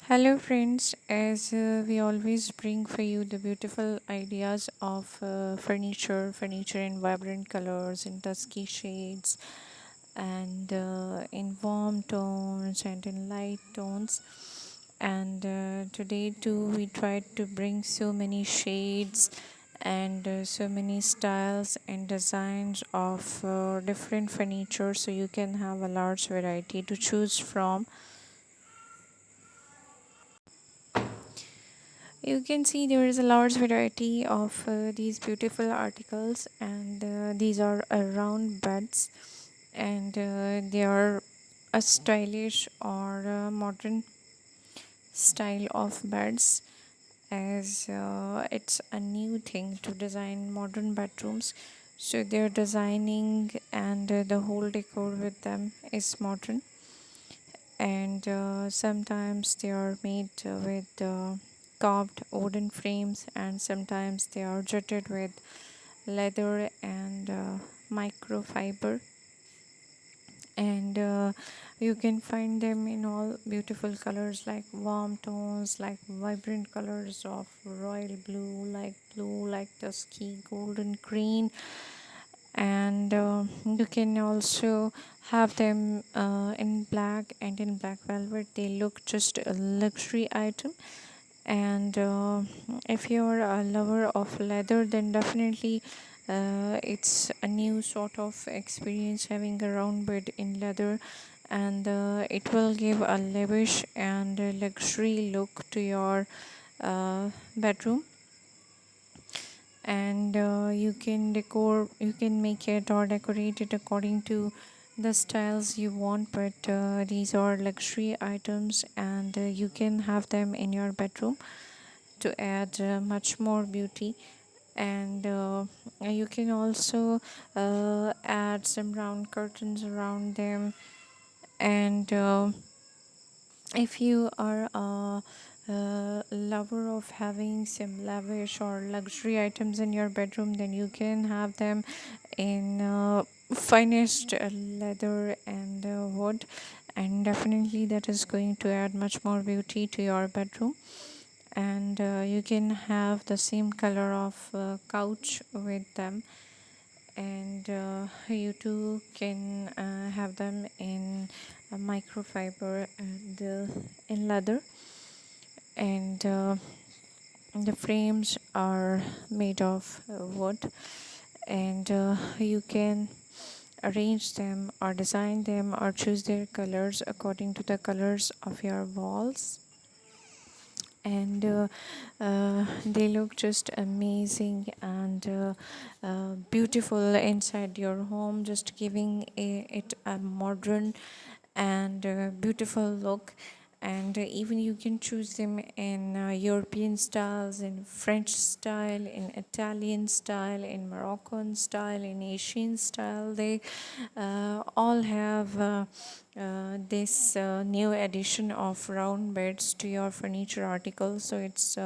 Hello, friends. As we always bring for you the beautiful ideas of furniture in vibrant colors, in dusky shades, and in warm tones and in light tones. And today, too, we tried to bring so many shades and so many styles and designs of different furniture, so you can have a large variety to choose from. You can see there is a large variety of these beautiful articles, and these are round beds, and they are a stylish or modern style of beds, as it's a new thing to design modern bedrooms. So they're designing, and the whole decor with them is modern, and sometimes they are made with carved wooden frames, and sometimes they are jutted with leather and microfiber, and you can find them in all beautiful colors like warm tones, like vibrant colors of royal blue, like dusky golden green, and you can also have them in black and in black velvet. They look just a luxury item, and if you're a lover of leather, then definitely it's a new sort of experience having a round bed in leather, and it will give a lavish and luxury look to your bedroom. And you can make it or decorate it according to the styles you want, but these are luxury items, and you can have them in your bedroom to add much more beauty. And you can also add some round curtains around them, and if you are a lover of having some lavish or luxury items in your bedroom, then you can have them in finest leather and wood, and definitely that is going to add much more beauty to your bedroom. And you can have the same color of couch with them, and you too can have them in microfiber and in leather, and the frames are made of wood, and you can arrange them or design them or choose their colors according to the colors of your walls, and they look just amazing and beautiful inside your home, just giving it a modern and beautiful look. And even you can choose them in European styles, in French style, in Italian style, in Moroccan style, in Asian style. They all have this new addition of round beds to your furniture articles, so it's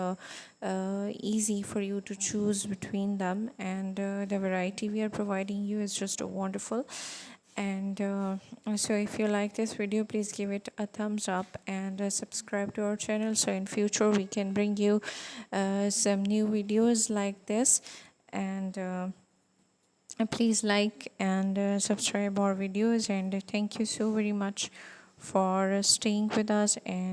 easy for you to choose between them, and the variety we are providing you is just wonderful. And so if you like this video, please give it a thumbs up and subscribe to our channel, so in future we can bring you some new videos like this. And please like and subscribe our videos, and thank you so very much for staying with us. And